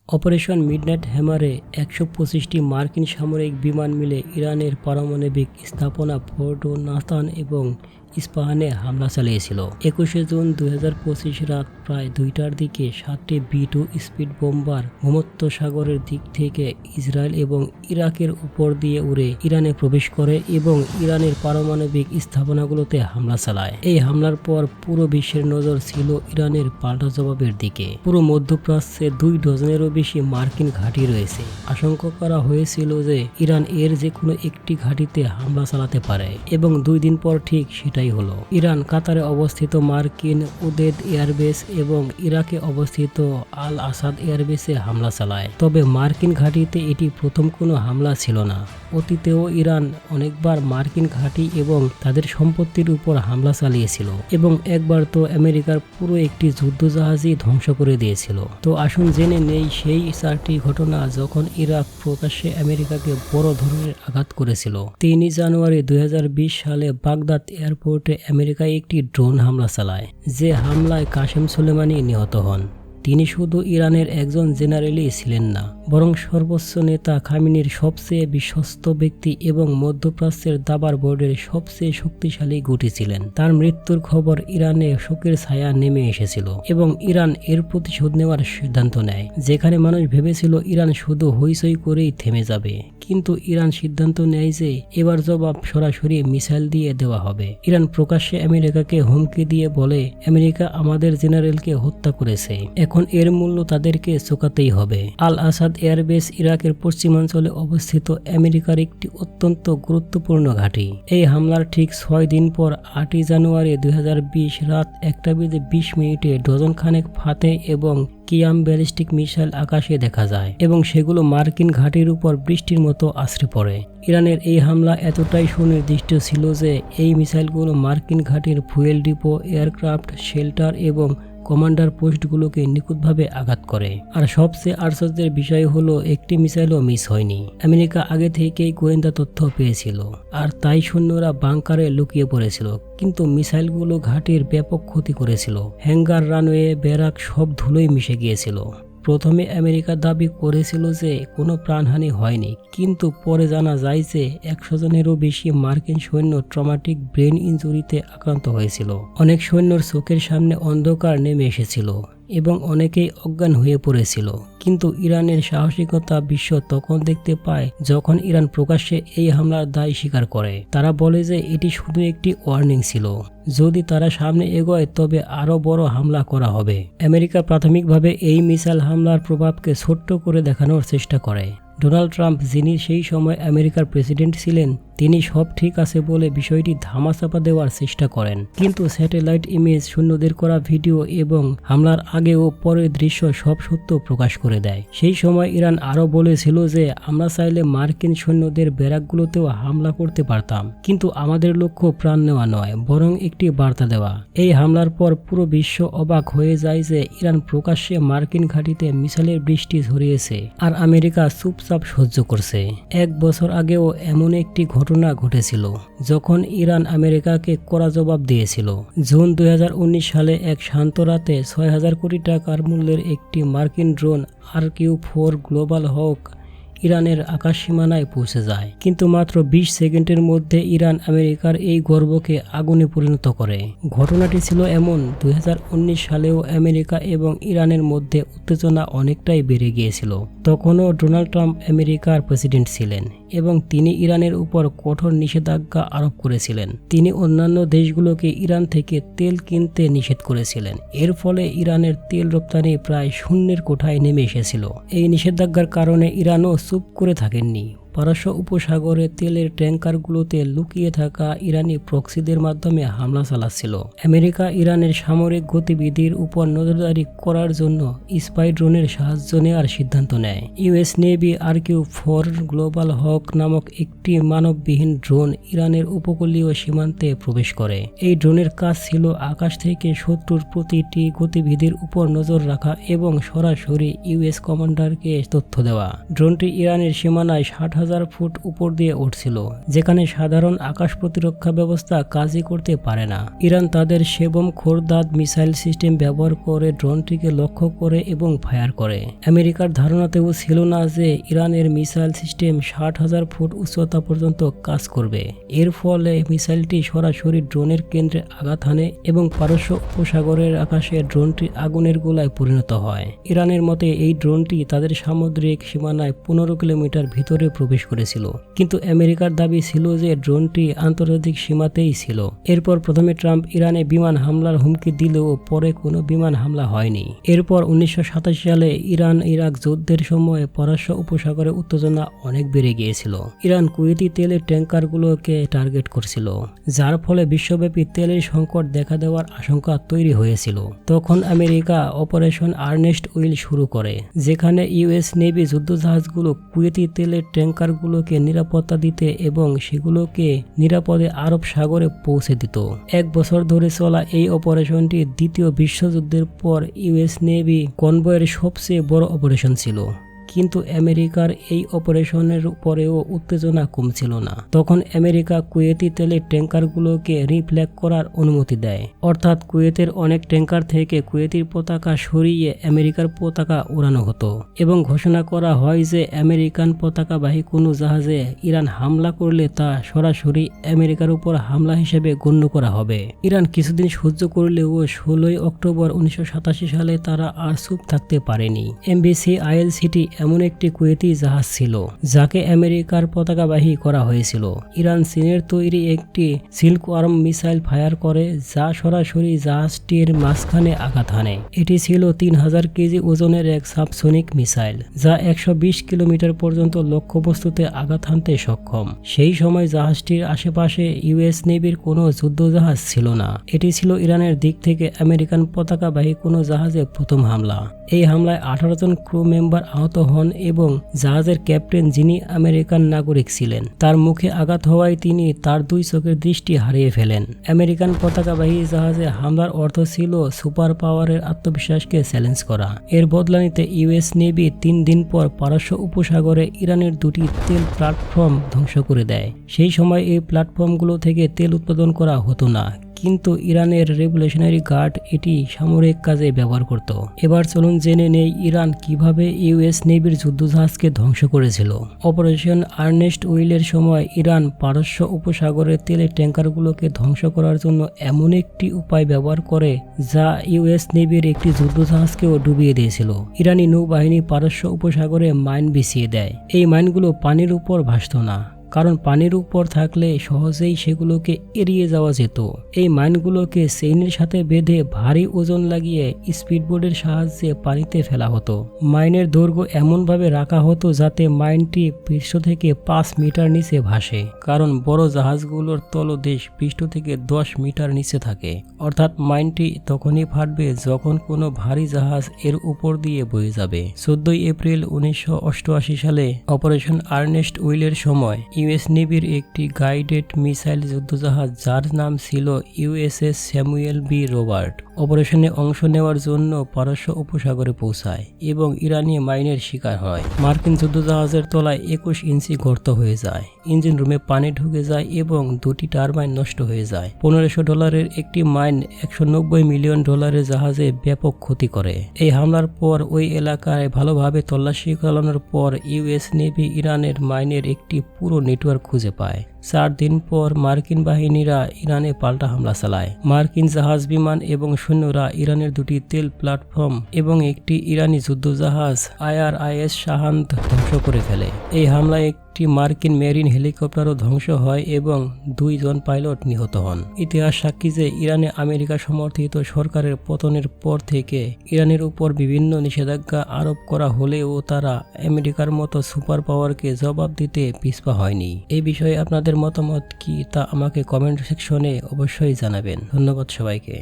Operation midnight হ্যামারে ১২৫টি মার্কিন সামরিক বিমান মিলে ইরানের পারমাণবিক স্থাপনা ফোর্ডো নাতান এবং ইস্পাহানে হামলা চালিয়েছিল। ২১শে জুন ২০২৫ রাত প্রায় ২টার দিকে ৭টি B-2 স্পিড বোম্বার ভূমধ্যসাগরের দিক থেকে ইসরায়েল এবং ইরাকের উপর দিয়ে উড়ে ইরানে প্রবেশ করে এবং ইরানের পারমাণবিক স্থাপনাগুলোতে হামলা চালায়। এই হামলার পর পুরো বিশ্বের নজর ছিল ইরানের পাল্টা জবাবের দিকে। পুরো মধ্যপ্রাচ্যে ২ ডজনেরও বেশি মার্কিন ঘাঁটি রয়েছে। আশঙ্কা করা হয়েছিল যে ইরান এর যে কোনো একটি ঘাঁটিতে হামলা চালাতে পারে এবং ২ দিন পর ঠিক সেটাই হলো। ইরান কাতারে অবস্থিত মার্কিন উদেদ এয়ারবেস এবং ইরাকে অবস্থিত আল আসাদ এয়ারবেসে হামলা চালায়। তবে মার্কিন ঘাঁটিতে এটি প্রথম কোনো হামলা ছিল না। অতীতেও ইরান অনেকবার মার্কিন ঘাঁটি এবং তাদের সম্পত্তির উপর হামলা চালিয়েছিল এবং একবার তো আমেরিকার পুরো একটি যুদ্ধজাহাজই ধ্বংস করে দিয়েছিল। তো আসুন জেনে নেই সেই 4টি ঘটনা যখন ইরাক প্রকাশ্যে আমেরিকাকে বড় ধরনের আঘাত করেছিল। ৩ জানুয়ারি ২০২০ সালে বাগদাদ এয়ারপোর্টে আমেরিকায় একটি ড্রোন হামলা চালায়। যে হামলায় কাসেম সুলেমানি নিহত হন। তিনি শুধু ইরানের একজন জেনারেলই ছিলেন না, বরং সর্বোচ্চ নেতা খামেনির সবচেয়ে বিশ্বস্ত ব্যক্তি এবং মধ্যপ্রাচ্যের দাবার বোর্ডের সবচেয়ে শক্তিশালী গুটি ছিলেন। তার মৃত্যুর খবর ইরানে শোকের ছায়া নেমে এসেছিল এবং ইরান এর প্রতিশোধ নেওয়ার সিদ্ধান্ত নেয়। যেখানে মানুষ ভেবেছিল ইরান শুধু হইচই করেই থেমে যাবে, কিন্তু ইরান সিদ্ধান্ত নেয় যে এবার জবাব সরাসরি মিসাইল দিয়ে দেওয়া হবে। ইরান প্রকাশ্যে আমেরিকাকে হুমকি দিয়ে বলে, আমেরিকা আমাদের জেনারেলকে হত্যা করেছে, এখন এর মূল্য তাদেরকে চুকাতেই হবে। আল আসাদ এয়ারবেস ইরাকের পশ্চিমাঞ্চলে অবস্থিত আমেরিকার একটি অত্যন্ত গুরুত্বপূর্ণ ঘাঁটি। এই হামলার ঠিক ৬ দিন পর ৮ জানুয়ারি ২০২০ রাত ১:২০ ডজন খানেক ফাতে এবং কিয়াম ব্যালিস্টিক মিসাইল আকাশে দেখা যায় এবং সেগুলো মার্কিন ঘাঁটির উপর বৃষ্টির মতো আছড়ে পড়ে। ইরানের এই হামলা এতটাই সুনির্দিষ্ট ছিল যে এই মিসাইলগুলো মার্কিন ঘাঁটির ফুয়েল ডিপো, এয়ারক্রাফট, শেল্টার এবং কমান্ডার পোস্টগুলোকে নিখুঁতভাবে আঘাত করে। আর সবচেয়ে আশ্চর্যের বিষয় হলো একটি মিসাইলও মিস হয়নি। আমেরিকা আগে থেকেই গোয়েন্দা তথ্য পেয়েছিল আর তাই সৈন্যরা বাংকারে লুকিয়ে পড়েছিল, কিন্তু মিসাইলগুলো ঘাঁটির ব্যাপক ক্ষতি করেছিল। হ্যাঙ্গার, রানওয়ে, ব্যারাক সব ধুলোয় মিশে গিয়েছিল। প্রথমে আমেরিকা দাবি করেছিল যে কোনো প্রাণহানি হয়নি, কিন্তু পরে জানা যায় যে ১০০ জনেরও বেশি মার্কিন সৈন্য ট্রমাটিক ব্রেন ইনজুরিতে আক্রান্ত হয়েছিল। অনেক সৈন্যর চোখের সামনে অন্ধকার নেমে এসেছিল এবং অনেকেই অজ্ঞান হয়ে পড়েছিল। কিন্তু ইরানের সাহসিকতা বিশ্ব তখন দেখতে পায় যখন ইরান প্রকাশ্যে এই হামলার দায় স্বীকার করে। তারা বলে যে এটি শুধু একটি ওয়ার্নিং ছিল, যদি তারা সামনে এগোয় তবে আরও বড় হামলা করা হবে। আমেরিকা প্রাথমিকভাবে এই মিসাইল হামলার প্রভাবকে ছোট্ট করে দেখানোর চেষ্টা করে। ডোনাল্ড ট্রাম্প, যিনি সেই সময় আমেরিকার প্রেসিডেন্ট ছিলেন, তিনি সব ঠিক আছে বলে বিষয়টি ধামাচাপা দেওয়ার চেষ্টা করেন। কিন্তু স্যাটেলাইট ইমেজ, সৈন্যদের করা ভিডিও এবং হামলার আগে ও পরের দৃশ্য সব সত্য প্রকাশ করে দেয়। সেই সময় ইরান আরও বলেছিল যে আমরা চাইলে মার্কিন সৈন্যদের ব্যারাকগুলোতেও হামলা করতে পারতাম, কিন্তু আমাদের লক্ষ্য প্রাণ নেওয়া নয়, বরং একটি বার্তা দেওয়া। এই হামলার পর পুরো বিশ্ব অবাক হয়ে যায় যে ইরান প্রকাশ্যে মার্কিন ঘাঁটিতে মিসাইলের বৃষ্টি ঝরিয়েছে আর আমেরিকা চুপচাপ সহ্য করছে। ১ বছর আগেও এমন একটি ঘটনা ঘটেছিল যখন ইরান আমেরিকাকে কড়া জবাব দিয়েছিল। জুন ২০১৯ সালে এক শান্ত রাতে ৬,০০০ কোটি টাকার মূল্যের একটি মার্কিন ড্রোন RQ-4 গ্লোবাল হক ইরানের আকাশসীমানায় পৌঁছে যায়, কিন্তু মাত্র ২০ সেকেন্ডের মধ্যে ইরান আমেরিকার এই গর্বকে আগুনে পরিণত করে। ঘটনাটি ছিল এমন, ২০১৯ সালেও আমেরিকা এবং ইরানের মধ্যে উত্তেজনা অনেকটাই বেড়ে গিয়েছিল। তখনও ডোনাল্ড ট্রাম্প আমেরিকার প্রেসিডেন্ট ছিলেন এবং তিনি ইরানের উপর কঠোর নিষেধাজ্ঞা আরোপ করেছিলেন। তিনি অন্যান্য দেশগুলোকে ইরান থেকে তেল কিনতে নিষেধ করেছিলেন। এর ফলে ইরানের তেল রপ্তানি প্রায় শূন্যের কোঠায় নেমে এসেছিল। এই নিষেধাজ্ঞার কারণে ইরানও চুপ করে থাকেননি। পারস্য উপসাগরে তেলের ট্যাঙ্কারগুলোতে লুকিয়ে থাকা ইরানি প্রক্সিদের মাধ্যমে হামলা চালাচ্ছিল। আমেরিকা ইরানের সামরিক গতিবিধির উপর নজরদারি করার জন্য স্পাই ড্রোনের সাহায্য নেওয়ার সিদ্ধান্ত নেয়। ইউএস নেভি RQ-4 গ্লোবাল হক নামক একটি মানববিহীন ড্রোন ইরানের উপকূলীয় সীমান্তে প্রবেশ করে। এই ড্রোনের কাজ ছিল আকাশ থেকে শত্রুর প্রতিটি গতিবিধির উপর নজর রাখা এবং সরাসরি ইউএস কমান্ডারকে তথ্য দেওয়া। ড্রোনটি ইরানের সীমানায় ৬০,০০০ 60,000 ফুট উপর দিয়ে উঠছিল, যেখানে সাধারণ আকাশ প্রতিরক্ষা ব্যবস্থা কাজই করতে পারে না। ইরান তাদের শেবম খোরদাদ মিসাইল সিস্টেম ব্যবহার করে ড্রোনটিকে লক্ষ্য করে এবং ফায়ার করে। আমেরিকার ধারণাতেও ছিল না যে ইরানের মিসাইল সিস্টেম 60,000 ফুট উচ্চতা পর্যন্ত কাজ করবে। এর ফলে মিসাইলটি সরাসরি ড্রোনের কেন্দ্রে আঘাত হানে এবং পারস্য উপসাগরের আকাশে ড্রোনটি আগুনের গোলায় পরিণত হয়। ইরানের মতে এই ড্রোনটি তাদের সামুদ্রিক সীমানায় 15 কিলোমিটার ভিতরে প্রবেশ করেছিল, কিন্তু আমেরিকার দাবি ছিল যে ড্রোনটি আন্তর্জাতিক সীমাতেই ছিল। এরপর প্রথমে ট্রাম্প ইরানে বিমান হামলার হুমকি দিলেও পরে কোনো বিমান হামলা হয়নি। এরপর 1987 সালে ইরান ইরাক যুদ্ধের সময় পারস্য উপসাগরে উত্তেজনা অনেক বেড়ে গিয়েছিল। ইরান কুয়েতি তেলের ট্যাঙ্কারগুলোকে টার্গেট করছিল, যার ফলে বিশ্বব্যাপী তেলের সংকট দেখা দেওয়ার আশঙ্কা তৈরি হয়েছিল। তখন আমেরিকা অপারেশন আর্নেস্ট উইল শুরু করে, যেখানে ইউএস নেভি যুদ্ধজাহাজগুলো কুয়েতি তেলের ট্যাঙ্কারগুলোকে নিরাপত্তা দিতে এবং সেগুলোকে নিরাপদে আরব সাগরে পৌঁছে দিত। 1 বছর ধরে চলা এই অপারেশনটি দ্বিতীয় বিশ্বযুদ্ধের পর ইউএস নেভি কনভয়ের সবচেয়ে বড় অপারেশন ছিল। কিন্তু আমেরিকার এই অপারেশনের পরেও উত্তেজনা কমছিল না। তখন আমেরিকা কুয়েতি তেলের ট্যাঙ্কারগুলোকে রিফ্ল্যাগ করার অনুমতি দেয়, অর্থাৎ কুয়েতের অনেক ট্যাঙ্কার থেকে কুয়েতির পতাকা সরিয়ে আমেরিকার পতাকা উড়ানো হতো এবং ঘোষণা করা হয় যে আমেরিকান পতাকাবাহী কোনো জাহাজে ইরান হামলা করলে তা সরাসরি আমেরিকার উপর হামলা হিসেবে গণ্য করা হবে। ইরান কিছুদিন সহ্য করলেও 16 অক্টোবর 1987 সালে তারা আর চুপ থাকতে পারেনি। এমবিসি আইএলসিটি এমন একটি কুয়েতি জাহাজ ছিল যাকে আমেরিকার পতাকাবাহী করা হয়েছিল। ইরান চীনের তৈরি একটি সিল্কওয়ার্ম মিসাইল ফায়ার করে, যা সরাসরি জাহাজটির মাঝখানে আঘাত হানে। এটি ছিল 3000 কেজি ওজনের এক সাবসোনিক মিসাইল, যা 120 কিলোমিটার পর্যন্ত লক্ষ্যবস্তুতে আঘাত হানতে সক্ষম। সেই সময় জাহাজটির আশেপাশে ইউএস নেভির কোনো যুদ্ধজাহাজ ছিল না। এটি ছিল ইরানের দিক থেকে আমেরিকান পতাকাবাহী কোনো জাহাজে প্রথম হামলা। এই হামলায় 18 জন ক্রু মেম্বার আহত হন এবং জাহাজের ক্যাপ্টেন, যিনি আমেরিকান নাগরিক ছিলেন, তার মুখে আঘাত হওয়ায় তিনি তার 2 চোখের দৃষ্টি হারিয়ে ফেলেন। আমেরিকান পতাকাবাহী জাহাজে হামলার অর্থ ছিল সুপার পাওয়ারের আত্মবিশ্বাসকে চ্যালেঞ্জ করা। এর বদলা নিতে ইউএস নেভি 3 দিন পর পারস্য উপসাগরে ইরানের 2টি তেল প্ল্যাটফর্ম ধ্বংস করে দেয়। সেই সময় এই প্ল্যাটফর্মগুলো থেকে তেল উৎপাদন করা হতো না, কিন্তু ইরানের রেভলিউশনারি গার্ড এটি সামরিক কাজে ব্যবহার করত। এবার চলুন জেনে নেই ইরান কিভাবে ইউএস নেভির যুদ্ধজাহাজকে ধ্বংস করেছিল। অপারেশন আর্নেস্ট উইলের সময় ইরান পারস্য উপসাগরের তেলের ট্যাঙ্কারগুলোকে ধ্বংস করার জন্য এমন একটি উপায় ব্যবহার করে যা ইউএস নেভির একটি যুদ্ধজাহাজকেও ডুবিয়ে দিয়েছিল। ইরানি নৌবাহিনী পারস্য উপসাগরে মাইন বিছিয়ে দেয়। এই মাইনগুলো পানির উপর ভাসত না, কারণ পানির উপর থাকলে সহজেই সেগুলোকে এড়িয়ে যাওয়া যেত। এই মাইনগুলোকে চেইনের সাথে বেঁধে ভারী ওজন লাগিয়ে স্পিডবোটের সাহায্যে পানিতে ফেলা হতো। মাইনের দৈর্ঘ্য এমনভাবে রাখা হতো যাতে মাইনটি পৃষ্ঠ থেকে 5 মিটার নিচে ভাসে, কারণ বড় জাহাজগুলোর তলদেশ পৃষ্ঠ থেকে 10 মিটার নিচে থাকে। অর্থাৎ মাইনটি তখনই ফাটবে যখন কোনো ভারী জাহাজ এর উপর দিয়ে বয়ে যাবে। 14 এপ্রিল 1988 সালে অপারেশন আর্নেস্ট উইলের সময় ইউএস নেভির একটি গাইডেড মিসাইল যুদ্ধজাহাজ, যার নাম ছিল ইউএসএস স্যামুয়েল বি রবার্ট, অপারেশনে অংশ নেওয়ার জন্য পারস্য উপসাগরে পৌঁছায় এবং ইরানি মাইনের শিকার হয়। মার্কিন যুদ্ধজাহাজের তলায় 21 ইঞ্চি গর্ত হয়ে যায়, ইঞ্জিন রুমে পানি ঢুকে যায় এবং 2টি টারবাইন নষ্ট হয়ে যায়। $1500 একটি মাইন $190 মিলিয়ন জাহাজে ব্যাপক ক্ষতি করে। এই হামলার পর ওই এলাকায় ভালোভাবে তল্লাশি চালানোর পর ইউএস নেভি ইরানের মাইনের একটি পুরো নেটওয়ার্ক খুঁজে পায়। 4 দিন পর মার্কিন বাহিনীরা ইরানে পাল্টা হামলা চালায়। মার্কিন জাহাজ, বিমান এবং সৈন্যরা ইরানের 2টি তেল প্ল্যাটফর্ম এবং একটি ইরানি যুদ্ধজাহাজ IRIS শাহান্ত ধ্বংস করে ফেলে। এই হামলায় একটি মার্কিন মেরিন হেলিকপ্টারও ধ্বংস হয় এবং 2 জন পাইলট নিহত হন। ইতিহাস সাক্ষী যে ইরানে আমেরিকা সমর্থিত সরকারের পতনের পর থেকে ইরানের উপর বিভিন্ন নিষেধাজ্ঞা আরোপ করা হলেও তারা আমেরিকার মতো সুপার পাওয়ারকে জবাব দিতে পিছপা হয়নি। এই বিষয়ে আপনাদের মতামত কি তা আমাকে কমেন্ট সেকশনে অবশ্যই জানাবেন। ধন্যবাদ সবাইকে।